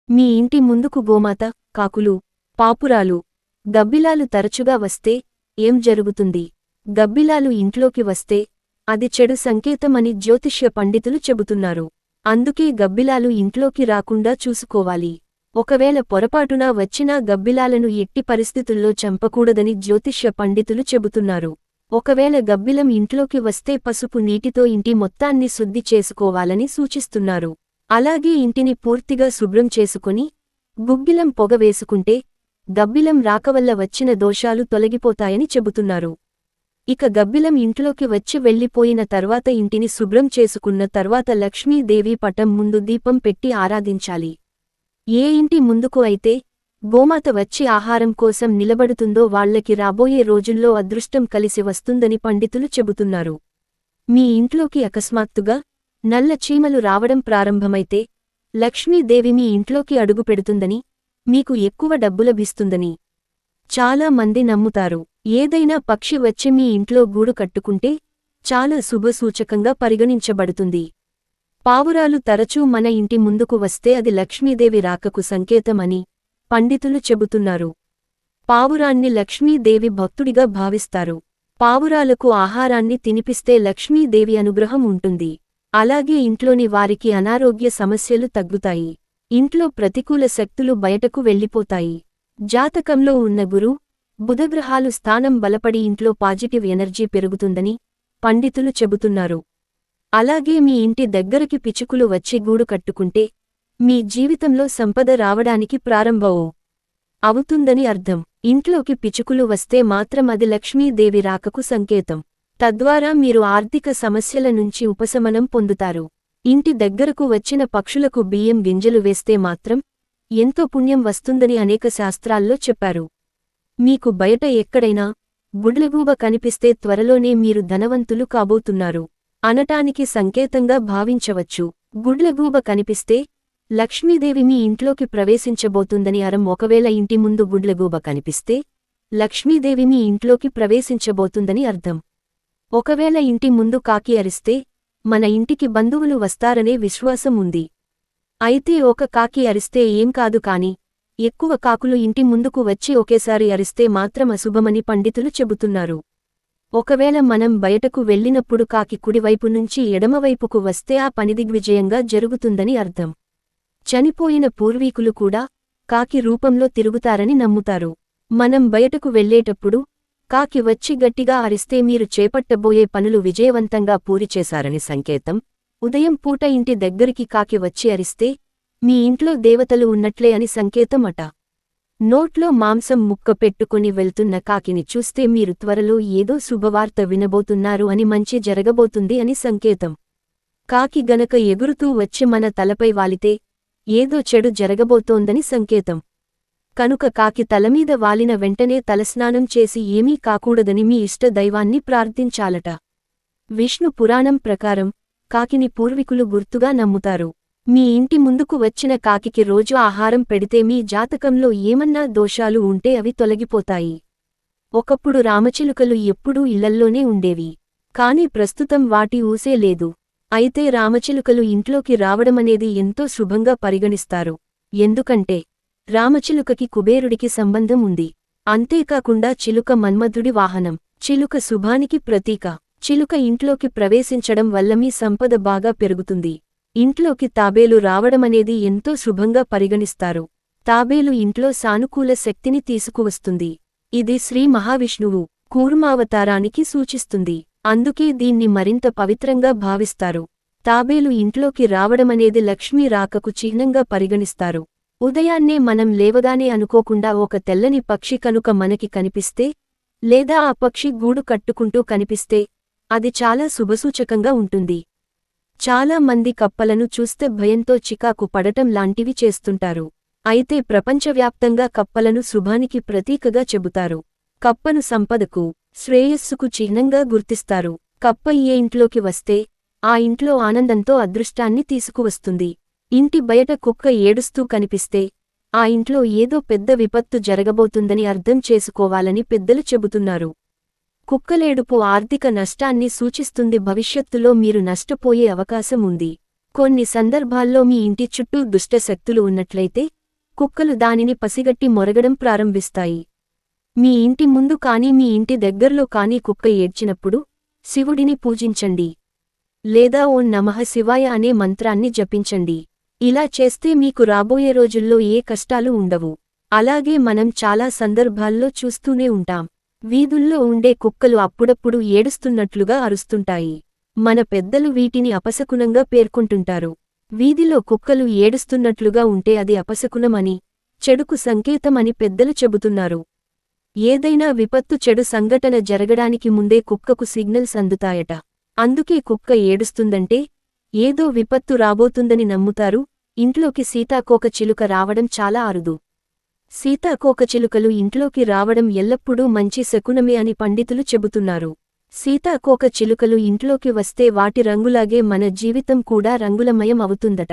మీ ఇంటి ముందుకు గోమాత, కాకులు, పాపురాలు, గబ్బిలాలు తరచుగా వస్తే ఏం జరుగుతుంది? గబ్బిలాలు ఇంట్లోకి వస్తే అది చెడు సంకేతమని జ్యోతిష్య పండితులు చెబుతున్నారు. అందుకే గబ్బిలాలు ఇంట్లోకి రాకుండా చూసుకోవాలి. ఒకవేళ పొరపాటున వచ్చినా గబ్బిలాలను ఎట్టి పరిస్థితుల్లో చంపకూడదని జ్యోతిష్య పండితులు చెబుతున్నారు. ఒకవేళ గబ్బిలం ఇంట్లోకి వస్తే పసుపు నీటితో ఇంటి మొత్తాన్ని శుద్ధి చేసుకోవాలని సూచిస్తున్నారు. అలాగే ఇంటిని పూర్తిగా శుభ్రం చేసుకుని గుగ్గిలం పొగ వేసుకుంటే గబ్బిలం రాకవల్ల వచ్చిన దోషాలు తొలగిపోతాయని చెబుతున్నారు. ఇక గబ్బిలం ఇంట్లోకి వచ్చి వెళ్లిపోయిన తర్వాత ఇంటిని శుభ్రం చేసుకున్న తర్వాత లక్ష్మీదేవి పటం ముందు దీపం పెట్టి ఆరాధించాలి. ఏ ఇంటి ముందుకు అయితే గోమాత వచ్చి ఆహారం కోసం నిలబడుతుందో వాళ్లకి రాబోయే రోజుల్లో అదృష్టం కలిసి వస్తుందని పండితులు చెబుతున్నారు. మీ ఇంట్లోకి అకస్మాత్తుగా నల్ల చీమలు రావడం ప్రారంభమైతే లక్ష్మీదేవి మీ ఇంట్లోకి అడుగుపెడుతుందని, మీకు ఎక్కువ డబ్బు లభిస్తుందని చాలా మంది నమ్ముతారు. ఏదైనా పక్షి వచ్చి మీ ఇంట్లో గూడు కట్టుకుంటే చాలా శుభసూచకంగా పరిగణించబడుతుంది. పావురాలు తరచూ మన ఇంటి ముందుకు వస్తే అది లక్ష్మీదేవి రాకకు సంకేతమని పండితులు చెబుతున్నారు. పావురాన్ని లక్ష్మీదేవి భక్తుడిగా భావిస్తారు. పావురాలకు ఆహారాన్ని తినిపిస్తే లక్ష్మీదేవి అనుగ్రహం ఉంటుంది. అలాగే ఇంట్లోని వారికి అనారోగ్య సమస్యలు తగ్గుతాయి. ఇంట్లో ప్రతికూల శక్తులు బయటకు వెళ్ళిపోతాయి. జాతకంలో ఉన్న గురు, బుధగ్రహాలు స్థానం బలపడి ఇంట్లో పాజిటివ్ ఎనర్జీ పెరుగుతుందని పండితులు చెబుతున్నారు. అలాగే మీ ఇంటి దగ్గరకి పిచుకులు వచ్చి గూడు కట్టుకుంటే మీ జీవితంలో సంపద రావడానికి ప్రారంభం అవుతుందని అర్థం. ఇంట్లోకి పిచుకులు వస్తే మాత్రం అది లక్ష్మీదేవి రాకకు సంకేతం. తద్వారా మీరు ఆర్థిక సమస్యల నుంచి ఉపశమనం పొందుతారు. ఇంటి దగ్గరకు వచ్చిన పక్షులకు బియ్యం గింజలు వేస్తే మాత్రం ఎంతో పుణ్యం వస్తుందని అనేక శాస్త్రాల్లో చెప్పారు. మీకు బయట ఎక్కడైనా గుడ్లగూబ కనిపిస్తే త్వరలోనే మీరు ధనవంతులు కాబోతున్నారు అనటానికి సంకేతంగా భావించవచ్చు. గుడ్లగూబ కనిపిస్తే లక్ష్మీదేవి మీ ఇంట్లోకి ప్రవేశించబోతుందని అరం. ఒకవేళ ఇంటి ముందు గుడ్లగూబ కనిపిస్తే లక్ష్మీదేవి మీ ఇంట్లోకి ప్రవేశించబోతుందని అర్థం. ఒకవేళ ఇంటి ముందు కాకి అరిస్తే మన ఇంటికి బంధువులు వస్తారనే విశ్వాసం ఉంది. అయితే ఒక కాకి అరిస్తే ఏం కాదు, కాని ఎక్కువ కాకులు ఇంటి ముందుకు వచ్చి ఒకేసారి అరిస్తే మాత్రం అశుభమని పండితులు చెబుతున్నారు. ఒకవేళ మనం బయటకు వెళ్ళినప్పుడు కాకి కుడివైపు నుంచి ఎడమవైపుకు వస్తే ఆ పని దిగ్విజయంగా జరుగుతుందని అర్థం. చనిపోయిన పూర్వీకులు కూడా కాకి రూపంలో తిరుగుతారని నమ్ముతారు. మనం బయటకు వెళ్ళేటప్పుడు కాకి వచ్చి గట్టిగా అరిస్తే మీరు చేపట్టబోయే పనులు విజయవంతంగా పూరిచేశారని సంకేతం. ఉదయం పూట ఇంటి దగ్గరికి కాకి వచ్చి అరిస్తే మీ ఇంట్లో దేవతలు ఉన్నట్లే అని సంకేతం అట. నోట్లో మాంసం ముక్క పెట్టుకుని వెళ్తున్న కాకిని చూస్తే మీరు త్వరలో ఏదో శుభవార్త వినబోతున్నారు అని, మంచి జరగబోతుంది అని సంకేతం. కాకి గనక ఎగురుతూ వచ్చి మన తలపై వాలితే ఏదో చెడు జరగబోతోందని సంకేతం. కనుక కాకి తలమీద వాలిన వెంటనే తలస్నానం చేసి ఏమీ కాకూడదని మీ ఇష్ట దైవాన్ని ప్రార్థించాలట. విష్ణు పురాణం ప్రకారం కాకిని పూర్వీకులు గుర్తుగా నమ్ముతారు. మీ ఇంటి ముందుకు వచ్చిన కాకికి రోజు ఆహారం పెడితే మీ జాతకంలో ఏమన్నా దోషాలు ఉంటే అవి తొలగిపోతాయి. ఒకప్పుడు రామచిలుకలు ఎప్పుడూ ఇళ్లల్లోనే ఉండేవి. కాని ప్రస్తుతం వాటి ఊసే లేదు. అయితే రామచిలుకలు ఇంట్లోకి రావడమనేది ఎంతో శుభంగా పరిగణిస్తారు. ఎందుకంటే రామచిలుకకి కుబేరుడికి సంబంధం ఉంది. అంతేకాకుండా చిలుక మన్మధుడి వాహనం. చిలుక శుభానికి ప్రతీక. చిలుక ఇంట్లోకి ప్రవేశించడం వల్ల మీ సంపద బాగా పెరుగుతుంది. ఇంట్లోకి తాబేలు రావడమనేది ఎంతో శుభంగా పరిగణిస్తారు. తాబేలు ఇంట్లో సానుకూల శక్తిని తీసుకువస్తుంది. ఇది శ్రీ మహావిష్ణువు కూర్మావతారానికి సూచిస్తుంది. అందుకే దీన్ని మరింత పవిత్రంగా భావిస్తారు. తాబేలు ఇంట్లోకి రావడమనేది లక్ష్మీ రాకకు చిహ్నంగా పరిగణిస్తారు. ఉదయాన్నే మనం లేవగానే అనుకోకుండా ఒక తెల్లని పక్షి కనుక మనకి కనిపిస్తే, లేదా ఆ పక్షి గూడు కట్టుకుంటూ కనిపిస్తే అది చాలా శుభసూచకంగా ఉంటుంది. చాలా మంది కప్పలను చూస్తే భయంతో చికాకు పడటం లాంటివి చేస్తుంటారు. అయితే ప్రపంచవ్యాప్తంగా కప్పలను శుభానికి ప్రతీకగా చెబుతారు. కప్పను సంపదకు, శ్రేయస్సుకు చిహ్నంగా గుర్తిస్తారు. కప్ప ఏ ఇంట్లోకి వస్తే ఆ ఇంట్లో ఆనందంతో అదృష్టాన్ని తీసుకువస్తుంది. ఇంటి బయట కుక్క ఏడుస్తూ కనిపిస్తే ఆ ఇంట్లో ఏదో పెద్ద విపత్తు జరగబోతుందని అర్థం చేసుకోవాలని పెద్దలు చెబుతున్నారు. కుక్కలేడుపు ఆర్థిక నష్టాన్ని సూచిస్తుంది. భవిష్యత్తులో మీరు నష్టపోయే అవకాశం ఉంది. కొన్ని సందర్భాల్లో మీ ఇంటి చుట్టూ దుష్టశక్తులు ఉన్నట్లయితే కుక్కలు దానిని పసిగట్టి మొరగడం ప్రారంభిస్తాయి. మీ ఇంటి ముందు కానీ మీ ఇంటి దగ్గర్లో కానీ కుక్క ఏడ్చినప్పుడు శివుడిని పూజించండి. లేదా ఓం నమః శివాయ అనే మంత్రాన్ని జపించండి. ఇలా చేస్తే మీకు రాబోయే రోజుల్లో ఏ కష్టాలు ఉండవు. అలాగే మనం చాలా సందర్భాల్లో చూస్తూనే ఉంటాం. వీధుల్లో ఉండే కుక్కలు అప్పుడప్పుడు ఏడుస్తున్నట్లుగా అరుస్తుంటాయి. మన పెద్దలు వీటిని అపశకునంగా పేర్కొంటుంటారు. వీధిలో కుక్కలు ఏడుస్తున్నట్లుగా ఉంటే అది అపశకునం అని, చెడుకు సంకేతం అని పెద్దలు చెబుతున్నారు. ఏదైనా విపత్తు చెడు సంఘటన జరగడానికి ముందే కుక్కకు సిగ్నల్స్ అందుతాయట. అందుకే కుక్క ఏడుస్తుందంటే ఏదో విపత్తు రాబోతుందని నమ్ముతారు. ఇంట్లోకి సీతాకోకచిలుక రావడం చాలా అరుదు. సీతాకోకచిలుకలు ఇంట్లోకి రావడం ఎల్లప్పుడూ మంచి శకునమే అని పండితులు చెబుతున్నారు. సీతాకోకచిలుకలు ఇంట్లోకి వస్తే వాటి రంగులాగే మన జీవితం కూడా రంగులమయం అవుతుందట.